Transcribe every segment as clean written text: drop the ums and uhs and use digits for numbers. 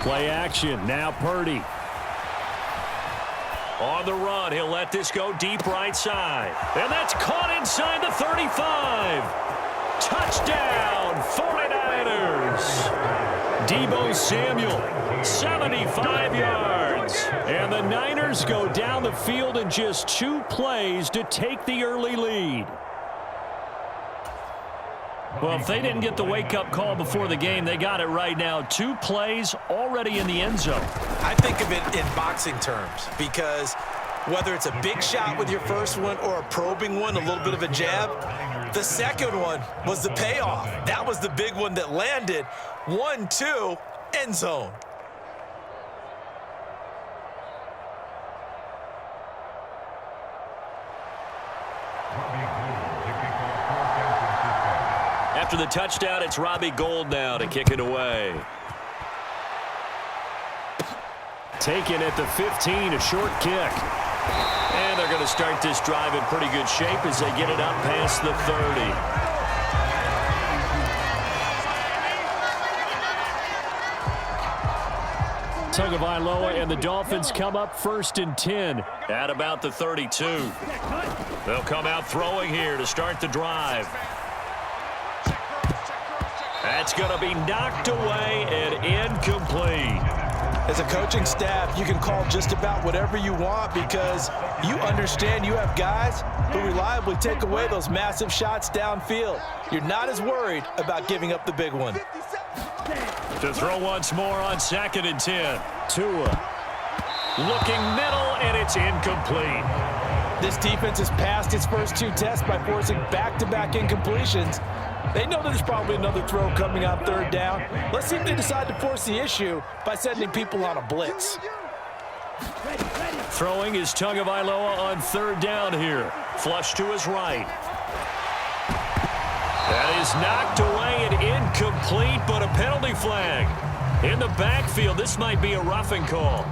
Play action. Now Purdy. On the run, he'll let this go deep right side. And that's caught inside the 35. Touchdown, 49ers. Deebo Samuel, 75 yards. And the Niners go down the field in just 2 plays to take the early lead. Well, if they didn't get the wake-up call before the game, they got it right now. 2 plays already in the end zone. I think of it in boxing terms because whether it's a big shot with your first one or a probing one, a little bit of a jab, the second one was the payoff. That was the big one that landed. 1-2, end zone. After the touchdown, it's Robbie Gould now to kick it away. Taken at the 15, a short kick. And they're going to start this drive in pretty good shape as they get it up past the 30. Tagovailoa and the Dolphins come up 1st and 10 at about the 32. They'll come out throwing here to start the drive. That's going to be knocked away and incomplete. As a coaching staff, you can call just about whatever you want because you understand you have guys who reliably take away those massive shots downfield. You're not as worried about giving up the big one. To throw once more on 2nd and 10. Tua looking middle, and it's incomplete. This defense has passed its first 2 tests by forcing back-to-back incompletions. They know there's probably another throw coming on 3rd down. Let's see if they decide to force the issue by sending people on a blitz. Throwing is Tagovailoa on 3rd down here. Flush to his right. That is knocked away and incomplete, but a penalty flag. In the backfield, this might be a roughing call.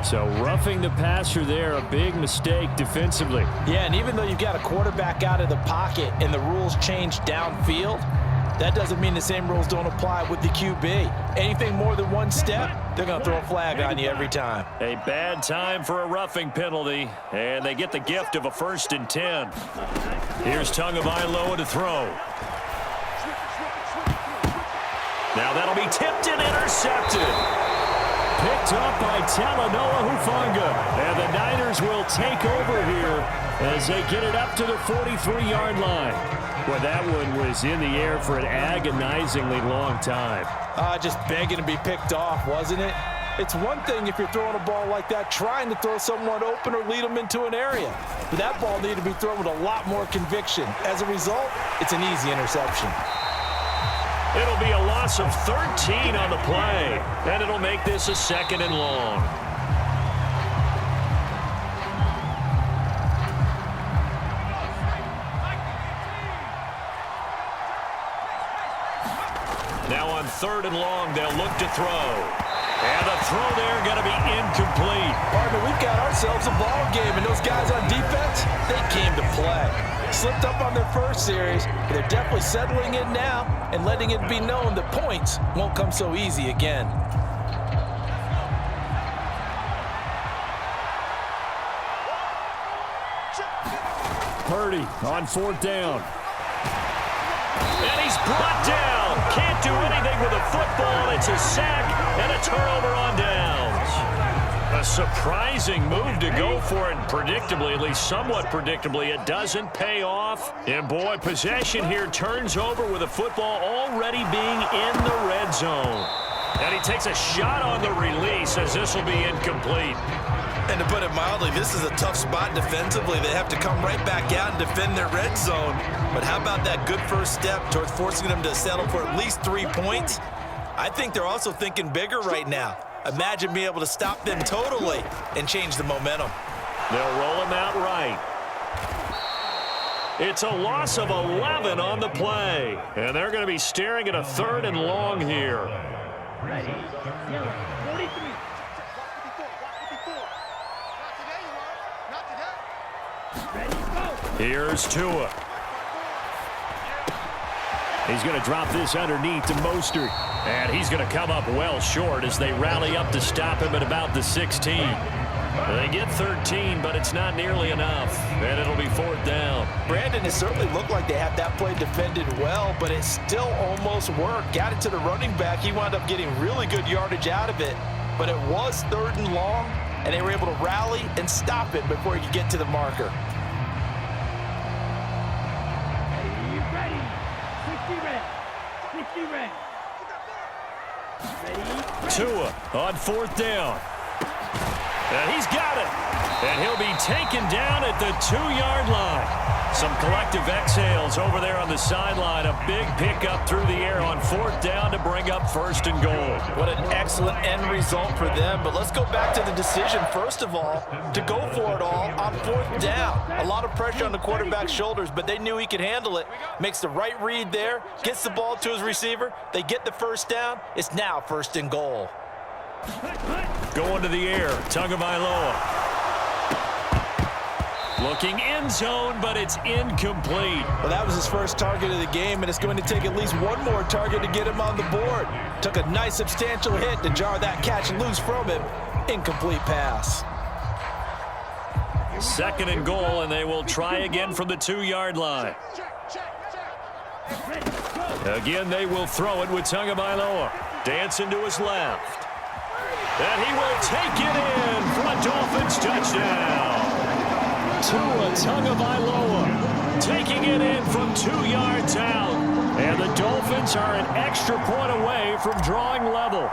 So roughing the passer there, a big mistake defensively. Yeah, and even though you've got a quarterback out of the pocket and the rules change downfield, that doesn't mean the same rules don't apply with the QB. Anything more than 1 step, they're going to throw a flag on you every time. A bad time for a roughing penalty, and they get the gift of a 1st and 10. Here's Tagovailoa to throw. Now that'll be tipped and intercepted. Picked up by Talanoa Hufanga. And the Niners will take over here as they get it up to the 43-yard line. Well, that one was in the air for an agonizingly long time. Just begging to be picked off, wasn't it? It's one thing if you're throwing a ball like that, trying to throw someone open or lead them into an area. But that ball needed to be thrown with a lot more conviction. As a result, it's an easy interception. It'll be a loss of 13 on the play, and it'll make this a 2nd and long. Now on 3rd and long, they'll look to throw. And the throw there going to be incomplete. Partner, we've got ourselves a ball game, and those guys on defense, they came to play. Slipped up on their first series, but they're definitely settling in now and letting it be known that points won't come so easy again. Purdy on 4th down. And he's brought down. Can't do anything with a football. It's a sack and a turnover on downs. A surprising move to go for it, and predictably, at least somewhat predictably, it doesn't pay off. And boy, possession here turns over with a football already being in the red zone. And he takes a shot on the release as this will be incomplete. And to put it mildly, this is a tough spot defensively. They have to come right back out and defend their red zone. But how about that good first step towards forcing them to settle for at least 3 points? I think they're also thinking bigger right now. Imagine being able to stop them totally and change the momentum. They'll roll him out right. It's a loss of 11 on the play. And they're going to be staring at a 3rd and long here. Here's Tua. He's going to drop this underneath to Mostert. And he's going to come up well short as they rally up to stop him at about the 16. They get 13, but it's not nearly enough. And it'll be 4th down. Brandon, it certainly looked like they had that play defended well, but it still almost worked. Got it to the running back. He wound up getting really good yardage out of it. But it was 3rd and long, and they were able to rally and stop it before he could get to the marker. Tua on 4th down. And he's got it. And he'll be taken down at the 2-yard line. Some collective exhales over there on the sideline. A big pickup through the air on 4th down to bring up 1st and goal. What an excellent end result for them. But let's go back to the decision, first of all, to go for it all on 4th down. A lot of pressure on the quarterback's shoulders, but they knew he could handle it. Makes the right read there, gets the ball to his receiver. They get the 1st down. It's now 1st and goal. Going to the air, Tagovailoa. Looking end zone, but it's incomplete. Well, that was his first target of the game, and it's going to take at least one more target to get him on the board. Took a nice substantial hit to jar that catch loose from him. Incomplete pass. 2nd and goal, and they will try again from the 2-yard line. Again, they will throw it with Tagovailoa. Dancing to his left. And he will take it in for a Dolphins touchdown. Tua Tagovailoa taking it in from 2 yards out. And the Dolphins are an extra point away from drawing level.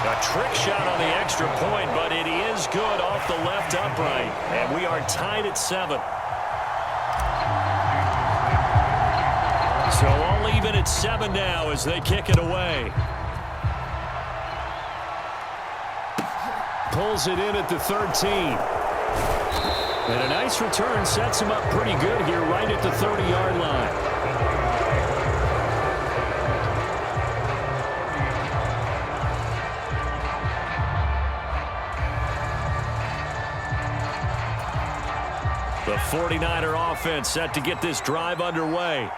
A trick shot on the extra point, but it is good off the left upright. And we are tied at 7. So all even at 7 now as they kick it away. Pulls it in at the 13. And a nice return sets him up pretty good here right at the 30-yard line. The 49er offense set to get this drive underway.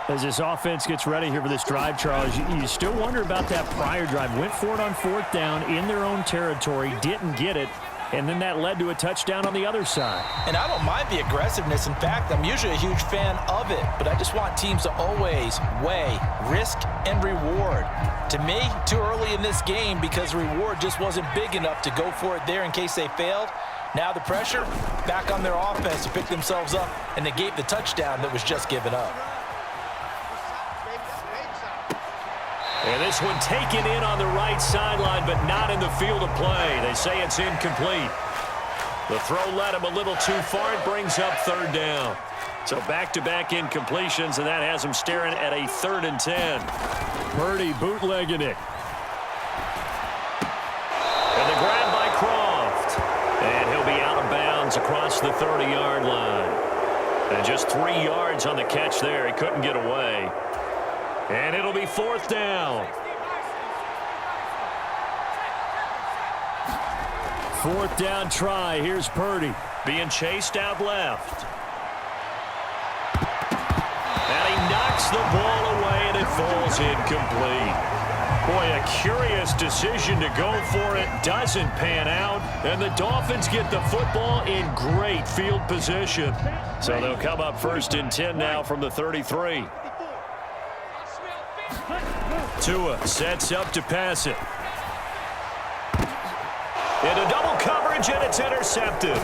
As this offense gets ready here for this drive, Charles, you still wonder about that prior drive. Went for it on 4th down in their own territory, didn't get it, and then that led to a touchdown on the other side. And I don't mind the aggressiveness. In fact, I'm usually a huge fan of it, but I just want teams to always weigh risk and reward. To me, too early in this game because the reward just wasn't big enough to go for it there in case they failed. Now the pressure back on their offense to pick themselves up and negate the touchdown that was just given up. And this one taken in on the right sideline, but not in the field of play. They say it's incomplete. The throw led him a little too far. It brings up 3rd down. So back-to-back incompletions, and that has him staring at a 3rd and 10. Purdy bootlegging it. And the grab by Croft. And he'll be out of bounds across the 30-yard line. And just 3 yards on the catch there. He couldn't get away. And it'll be 4th down. 4th down try. Here's Purdy being chased out left. And he knocks the ball away, and it falls incomplete. Boy, a curious decision to go for it. Doesn't pan out. And the Dolphins get the football in great field position. So they'll come up 1st and 10 now from the 33. Tua sets up to pass it. Into double coverage, and it's intercepted.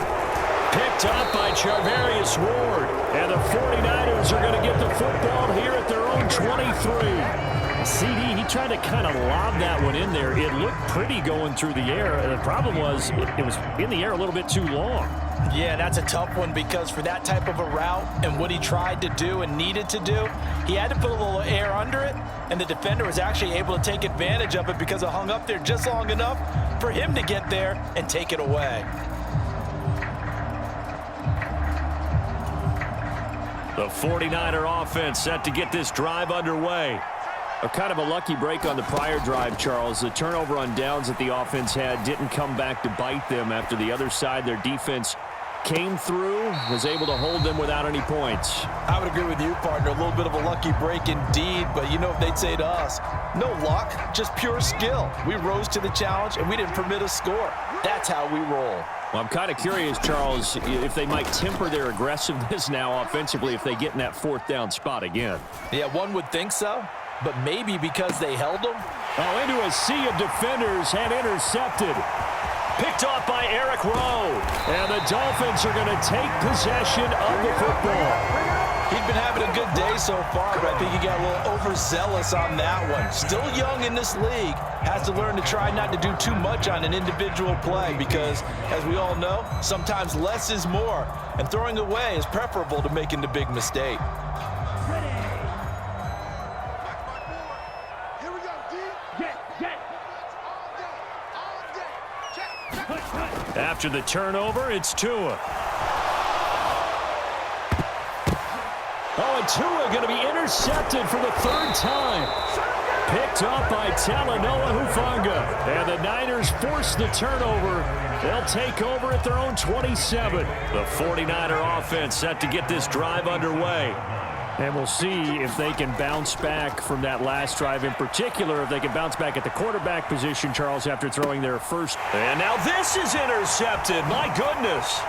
Picked up by Charvarius Ward. And the 49ers are going to get the football here at their own 23. CD, he tried to kind of lob that one in there. It looked pretty going through the air. The problem was it was in the air a little bit too long. Yeah, that's a tough one because for that type of a route and what he tried to do and needed to do, he had to put a little air under it, and the defender was actually able to take advantage of it because it hung up there just long enough for him to get there and take it away. The 49er offense set to get this drive underway. A kind of a lucky break on the prior drive, Charles. The turnover on downs that the offense had didn't come back to bite them after the other side. Their defense came through, was able to hold them without any points. I would agree with you, partner. A little bit of a lucky break indeed, but you know what they'd say to us? No luck, just pure skill. We rose to the challenge, and we didn't permit a score. That's how we roll. Well, I'm kind of curious, Charles, if they might temper their aggressiveness now offensively if they get in that fourth down spot again. Yeah, one would think so, but maybe because they held them. Oh, into a sea of defenders and intercepted. Picked off by Eric Rowe. And the Dolphins are going to take possession of the football. He's been having a good day so far, but I think he got a little overzealous on that one. Still young in this league. Has to learn to try not to do too much on an individual play because, as we all know, sometimes less is more. And throwing away is preferable to making the big mistake. After the turnover, it's Tua. Oh, and Tua going to be intercepted for the third time. Picked up by Talanoa Hufanga. And the Niners force the turnover. They'll take over at their own 27. The 49er offense set to get this drive underway. And we'll see if they can bounce back from that last drive in particular, if they can bounce back at the quarterback position, Charles, after throwing their first. And now this is intercepted. My goodness.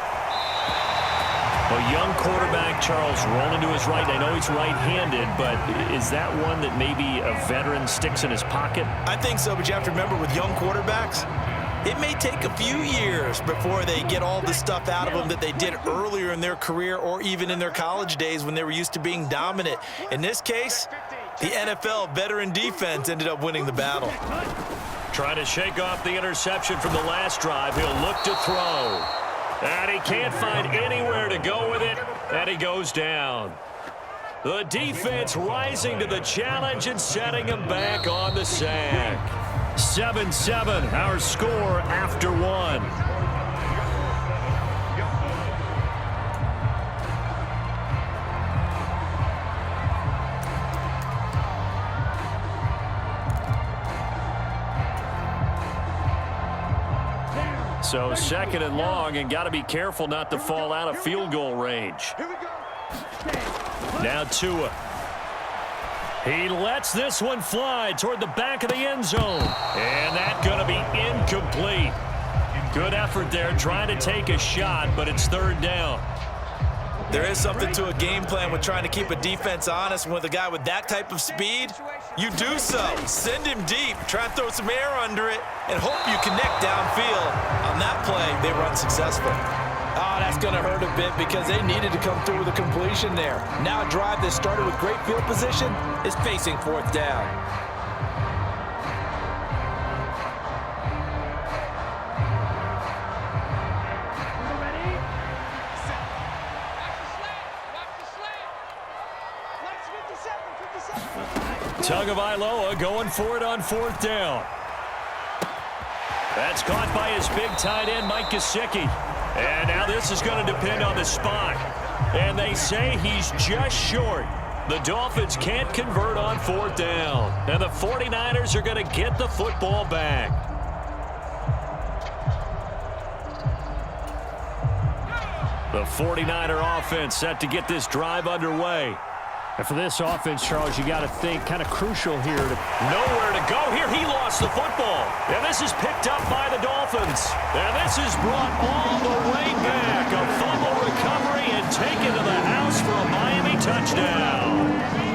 A young quarterback, Charles, rolling to his right. I know he's right-handed, but is that one that maybe a veteran sticks in his pocket? I think so, but you have to remember with young quarterbacks, it may take a few years before they get all the stuff out of them that they did earlier in their career or even in their college days when they were used to being dominant. In this case, the NFL veteran defense ended up winning the battle. Trying to shake off the interception from the last drive. He'll look to throw. And he can't find anywhere to go with it, and he goes down. The defense rising to the challenge and setting him back on the sack. 7-7, our score after one. So second and long, and got to be careful not to fall out of field goal range. Now Tua. He lets this one fly toward the back of the end zone. And that's going to be incomplete. Good effort there trying to take a shot, but it's third down. There is something to a game plan with trying to keep a defense honest. With a guy with that type of speed, you do so. Send him deep. Try and throw some air under it and hope you connect downfield. On that play, they were unsuccessful. Oh, that's going to hurt a bit because they needed to come through with a completion there. Now a drive that started with great field position is facing fourth down. Tagovailoa going for it on fourth down. That's caught by his big tight end, Mike Gesicki. And now this is going to depend on the spot. And they say he's just short. The Dolphins can't convert on fourth down. And the 49ers are going to get the football back. The 49er offense set to get this drive underway. And for this offense, Charles, you got to think kind of crucial here. Nowhere to go here. He lost the football. And this is picked up by the Dolphins. And this is brought all the way back. A fumble recovery and taken to the house for a Miami touchdown.